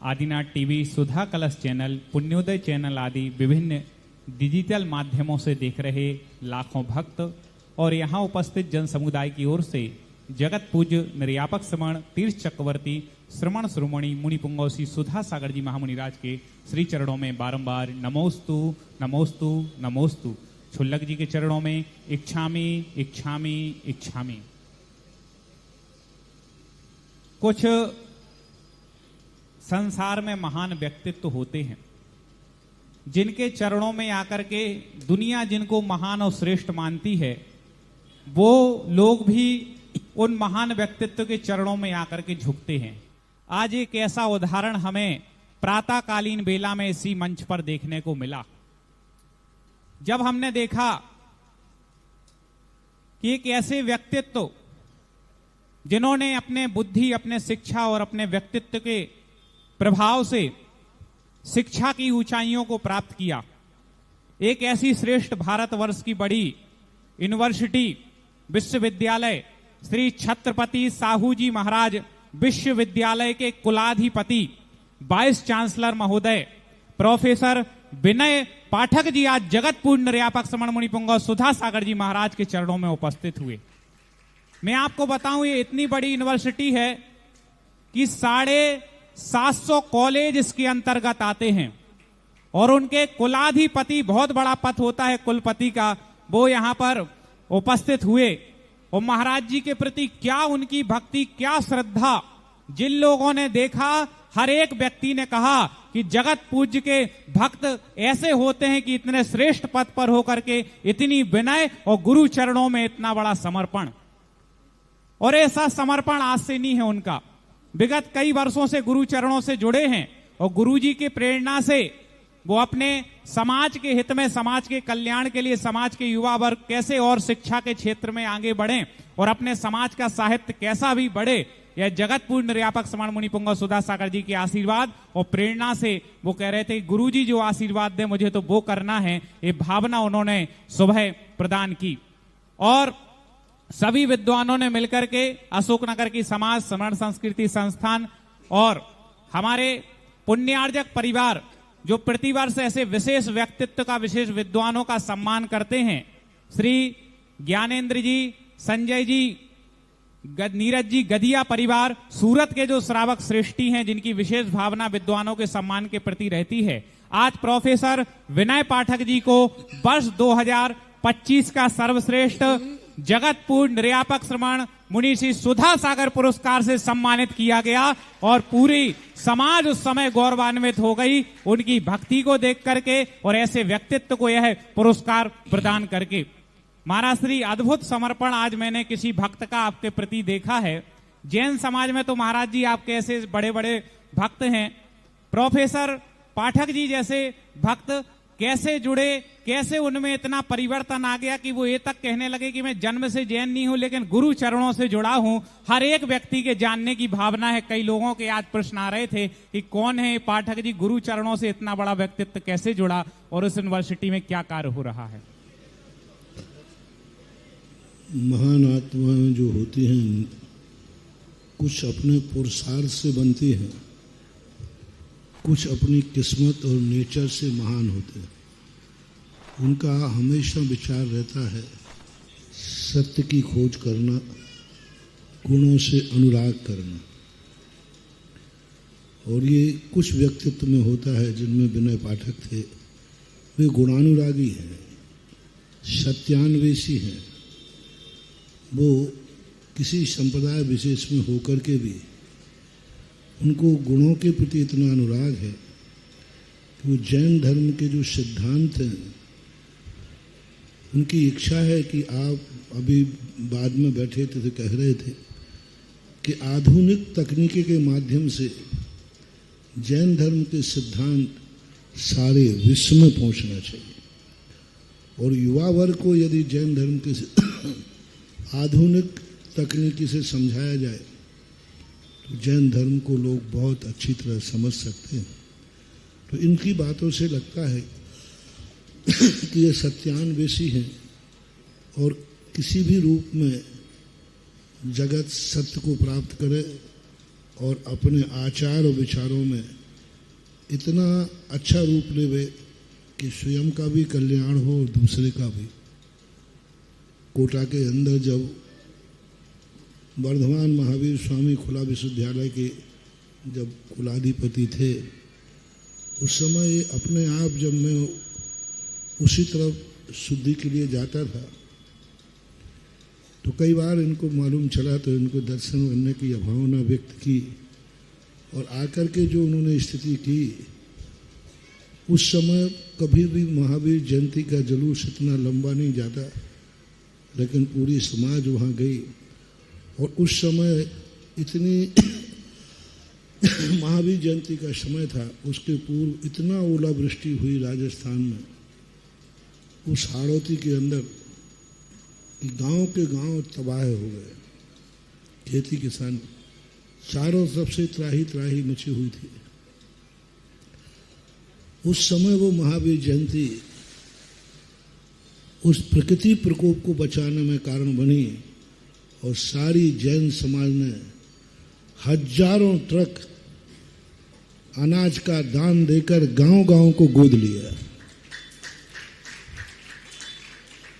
Adinath TV, सुधा कलश channel, पुण्योदय channel आदि विभिन्न डिजिटल माध्यमों से देख रहे लाखों भक्त और यहाँ उपस्थित जन समुदाय की ओर से जगत पूज्य निर्यापक श्रमण तीर्थ चक्रवर्ती श्रमण श्रोमणी मुनि पुंगव श्री सुधा सागर जी महामुनिराज के श्री चरणों में बारंबार नमोस्तु नमोस्तु नमोस्तु। छुल्लक जी के चरणों में इच्छामी इच्छामी इच्छामी। कुछ संसार में महान व्यक्तित्व होते हैं जिनके चरणों में आकर के दुनिया जिनको महान और श्रेष्ठ मानती है, वो लोग भी उन महान व्यक्तित्व के चरणों में आकर के झुकते हैं। आज एक ऐसा उदाहरण हमें प्रातःकालीन बेला में इसी मंच पर देखने को मिला, जब हमने देखा कि एक ऐसे व्यक्तित्व जिन्होंने अपने बुद्धि, अपने शिक्षा और अपने व्यक्तित्व के प्रभाव से शिक्षा की ऊंचाइयों को प्राप्त किया। एक ऐसी श्रेष्ठ भारतवर्ष की बड़ी यूनिवर्सिटी विश्वविद्यालय श्री छत्रपति साहू जी महाराज विश्वविद्यालय के कुलाधिपति वाइस चांसलर महोदय प्रोफेसर विनय पाठक जी आज जगत पूर्ण निर्यापक श्रमण मुनि पुंगव सुधा सागर जी महाराज के चरणों में उपस्थित हुए। मैं आपको बताऊं, ये इतनी बड़ी यूनिवर्सिटी है कि 750 कॉलेज इसके अंतर्गत आते हैं और उनके कुलाधिपति, बहुत बड़ा पद होता है कुलपति का, वो यहां पर उपस्थित हुए और महाराज जी के प्रति क्या उनकी भक्ति, क्या श्रद्धा। जिन लोगों ने देखा, हर एक व्यक्ति ने कहा कि जगत पूज्य के भक्त ऐसे होते हैं कि इतने श्रेष्ठ पद पर होकर के इतनी विनय और गुरु चरणों में इतना बड़ा समर्पण। और ऐसा समर्पण आज से नहीं है उनका, विगत कई वर्षों से गुरु चरणों से जुड़े हैं और गुरु जी की प्रेरणा से वो अपने समाज के हित में, समाज के कल्याण के लिए, समाज के युवा वर्ग कैसे और शिक्षा के क्षेत्र में आगे बढ़े और अपने समाज का साहित्य कैसा भी बढ़े, यह जगत पूर्ण निर्यापक श्रमण मुनि पुंगव सुधा सागर जी के आशीर्वाद और प्रेरणा से वो कह रहे थे, गुरु जी जो आशीर्वाद दे मुझे तो वो करना है, ये भावना उन्होंने सुबह प्रदान की। और सभी विद्वानों ने मिलकर के अशोकनगर की समाज स्मरण संस्कृति संस्थान और हमारे पुण्यार्जक परिवार जो प्रतिवर्ष ऐसे विशेष व्यक्तित्व का, विशेष विद्वानों का सम्मान करते हैं, श्री ज्ञानेंद्र जी, संजय जी, नीरज जी गदिया परिवार सूरत के जो श्रावक श्रेष्ठी हैं, जिनकी विशेष भावना विद्वानों के सम्मान के प्रति रहती है, आज प्रोफेसर विनय पाठक जी को वर्ष 2025 का सर्वश्रेष्ठ जगत पूर्ण निर्यापक श्रमण मुनि श्री सुधा सागर पुरस्कार से सम्मानित किया गया और पूरी समाज उस समय गौरवान्वित हो गई उनकी भक्ति को देख करके और ऐसे व्यक्तित्व को यह पुरस्कार प्रदान करके। महाराज श्री अद्भुत समर्पण आज मैंने किसी भक्त का आपके प्रति देखा है। जैन समाज में तो महाराज जी आपके ऐसे बड़े बड़े भक्त हैं, प्रोफेसर पाठक जी जैसे भक्त कैसे जुड़े, कैसे उनमें इतना परिवर्तन आ गया कि वो ये तक कहने लगे कि मैं जन्म से जैन नहीं हूं लेकिन गुरु चरणों से जुड़ा हूं। हर एक व्यक्ति के जानने की भावना है। कई लोगों के आज प्रश्न आ रहे थे कि कौन है पाठक जी, गुरु चरणों से इतना बड़ा व्यक्तित्व कैसे जुड़ा और उस यूनिवर्सिटी में क्या कार्य हो रहा है। महान आत्माएं जो होती हैं, कुछ अपने पुरुषार्थ से बनती हैं, कुछ अपनी किस्मत और नेचर से महान होते हैं। उनका हमेशा विचार रहता है सत्य की खोज करना, गुणों से अनुराग करना। और ये कुछ व्यक्तित्व में होता है जिनमें विनय पाठक थे। वे गुणानुरागी हैं, सत्यान्वेषी हैं। वो किसी संप्रदाय विशेष में होकर के भी उनको गुणों के प्रति इतना अनुराग है कि वो जैन धर्म के जो सिद्धांत हैं, उनकी इच्छा है कि आप अभी बाद में बैठे थे तो कह रहे थे कि आधुनिक तकनीकी के माध्यम से जैन धर्म के सिद्धांत सारे विश्व में पहुंचना चाहिए और युवा वर्ग को यदि जैन धर्म के आधुनिक तकनीकी से समझाया जाए तो जैन धर्म को लोग बहुत अच्छी तरह समझ सकते हैं। तो इनकी बातों से लगता है कि ये सत्यान्वेषी हैं और किसी भी रूप में जगत सत्य को प्राप्त करे और अपने आचार और विचारों में इतना अच्छा रूप लेवे कि स्वयं का भी कल्याण हो और दूसरे का भी। कोटा के अंदर जब वर्धमान महावीर स्वामी खुला विश्वविद्यालय के जब कुलाधिपति थे, उस समय अपने आप जब मैं उसी तरफ शुद्धि के लिए जाता था तो कई बार इनको मालूम चला तो इनको दर्शन करने की भावना व्यक्त की और आकर के जो उन्होंने स्थिति की, उस समय कभी भी महावीर जयंती का जुलूस इतना लंबा नहीं जाता, लेकिन पूरी समाज वहाँ गई और उस समय इतनी महावीर जयंती का समय था, उसके पूर्व इतना ओलावृष्टि हुई राजस्थान में, उस हाड़ौती के अंदर कि गांव के गांव तबाह हो गए। खेती किसान चारों तरफ से त्राही त्राही मची हुई थी। उस समय वो महावीर जयंती उस प्रकृति प्रकोप को बचाने में कारण बनी और सारी जैन समाज ने हजारों ट्रक अनाज का दान देकर गांव-गांव को गोद लिया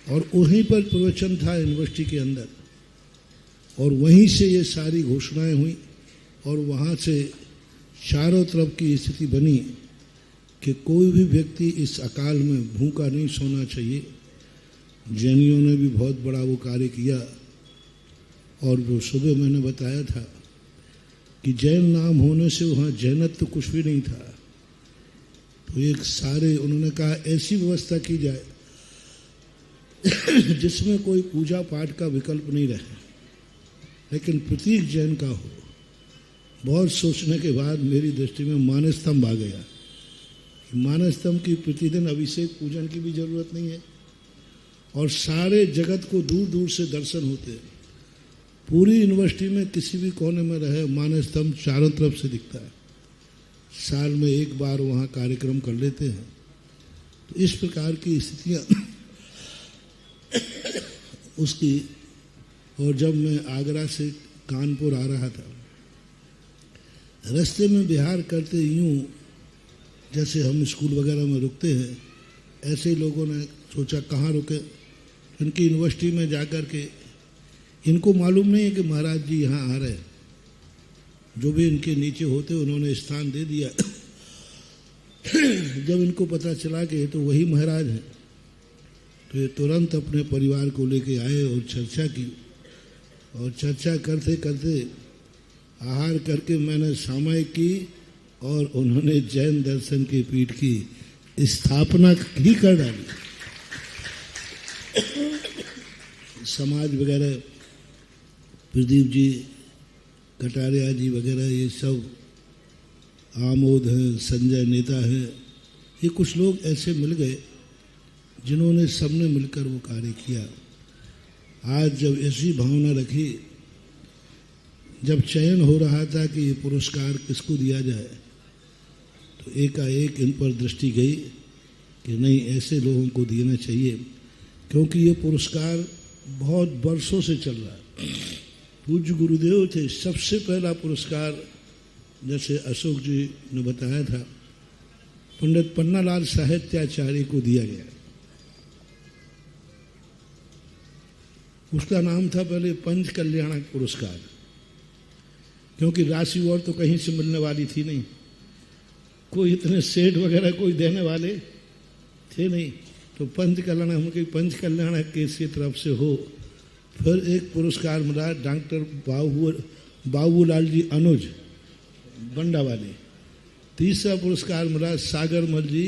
और वहीं पर प्रवचन था यूनिवर्सिटी के अंदर और वहीं से ये सारी घोषणाएं हुई और वहाँ से चारों तरफ की स्थिति बनी कि कोई भी व्यक्ति इस अकाल में भूखा नहीं सोना चाहिए। जैनियों ने भी बहुत बड़ा वो कार्य किया और जो सुबह मैंने बताया था कि जैन नाम होने से वहाँ जैनत्व तो कुछ भी नहीं था, तो एक सारे उन्होंने कहा ऐसी व्यवस्था की जाए जिसमें कोई पूजा पाठ का विकल्प नहीं रहे, लेकिन प्रतीक जैन का हो। बहुत सोचने के बाद मेरी दृष्टि में मानस्तंभ आ गया। मानस्तंभ की प्रतिदिन अभिषेक पूजन की भी जरूरत नहीं है और सारे जगत को दूर दूर से दर्शन होते हैं। पूरी यूनिवर्सिटी में किसी भी कोने में रहे मानस्तंभ चारों तरफ से दिखता है। साल में एक बार वहाँ कार्यक्रम कर लेते हैं। तो इस प्रकार की स्थितियाँ उसकी। और जब मैं आगरा से कानपुर आ रहा था, रास्ते में बिहार करते यूं जैसे हम स्कूल वगैरह में रुकते हैं, ऐसे ही लोगों ने सोचा कहाँ रुके। इनकी यूनिवर्सिटी में जाकर के इनको मालूम नहीं है कि महाराज जी यहाँ आ रहे हैं। जो भी इनके नीचे होते उन्होंने स्थान दे दिया। जब इनको पता चला कि ये तो वही महाराज हैं, तो ये तुरंत अपने परिवार को लेके आए और चर्चा की। और चर्चा करते करते आहार करके मैंने सामायिक की और उन्होंने जैन दर्शन की पीठ की स्थापना ही कर डाली। समाज वगैरह प्रदीप जी, कटारिया जी वगैरह ये सब, आमोद हैं, संजय नेता हैं, ये कुछ लोग ऐसे मिल गए जिन्होंने सबने मिलकर वो कार्य किया। आज जब ऐसी भावना रखी, जब चयन हो रहा था कि ये पुरस्कार किसको दिया जाए, तो एकाएक इन पर दृष्टि गई कि नहीं, ऐसे लोगों को देना चाहिए, क्योंकि ये पुरस्कार बहुत वर्षों से चल रहा है। पूज्य गुरुदेव थे, सबसे पहला पुरस्कार जैसे अशोक जी ने बताया था, पंडित पन्नालाल साहित्याचार्य को दिया गया। उसका नाम था पहले पंच कल्याणक पुरस्कार, क्योंकि राशि और तो कहीं से मिलने वाली थी नहीं, कोई इतने सेठ वगैरह कोई देने वाले थे नहीं। तो पंच कल्याणक, हम कहीं पंच कल्याणक किसी तरफ से हो। फिर एक पुरस्कार मिला डॉक्टर बाबूलाल जी अनुज बंडा वाले। तीसरा पुरस्कार मिला सागर मल जी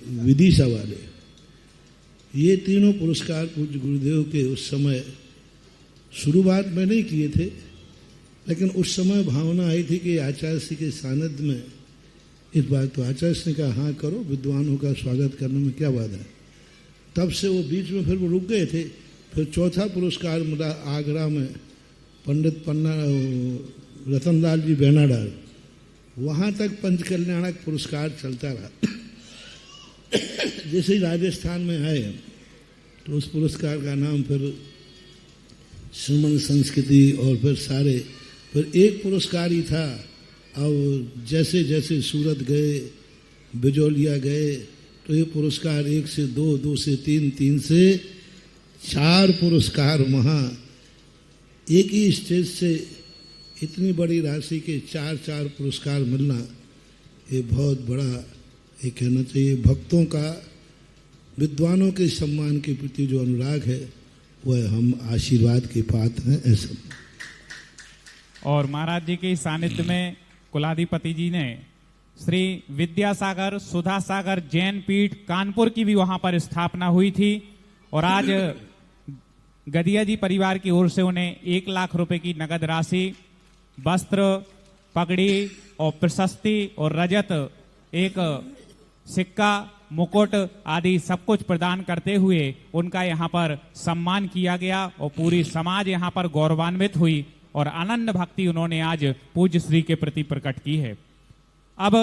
विदिशा वाले। ये तीनों पुरस्कार पूज्य गुरुदेव के उस समय शुरुआत में नहीं किए थे, लेकिन उस समय भावना आई थी कि आचार्य श्री के सानिध्य में इस बात, तो आचार्य श्री ने कहा हाँ करो, विद्वानों का स्वागत करने में क्या बात है। तब से वो बीच में फिर वो रुक गए थे। फिर चौथा पुरस्कार मिला आगरा में पंडित रतनलाल जी बेनाडार, वहाँ तक पंच कल्याणक पुरस्कार चलता रहा। जैसे ही राजस्थान में आए तो उस पुरस्कार का नाम फिर श्रीमन संस्कृति और फिर सारे, फिर एक पुरस्कार ही था अब जैसे जैसे सूरत गए, बिजौलिया गए, तो ये पुरस्कार 1 से 2, 2 से 3, 3 से 4 पुरस्कार वहाँ एक ही स्टेज से इतनी बड़ी राशि के 4 पुरस्कार मिलना, ये बहुत बड़ा, ये कहना चाहिए भक्तों का, विद्वानों के सम्मान के प्रति जो अनुराग है वह हम आशीर्वाद के पात्र हैं ऐसा। और महाराज जी के सानिध्य में कुलाधिपति जी ने श्री विद्यासागर सुधा सागर जैन पीठ कानपुर की भी वहां पर स्थापना हुई थी और आज गदिया जी परिवार की ओर से उन्हें 1 लाख रुपए की नगद राशि, वस्त्र, पगड़ी और प्रशस्ति और रजत, एक सिक्का, मुकुट आदि सब कुछ प्रदान करते हुए उनका यहाँ पर सम्मान किया गया और पूरी समाज यहाँ पर गौरवान्वित हुई और आनंद भक्ति उन्होंने आज पूज्य श्री के प्रति प्रकट की है। अब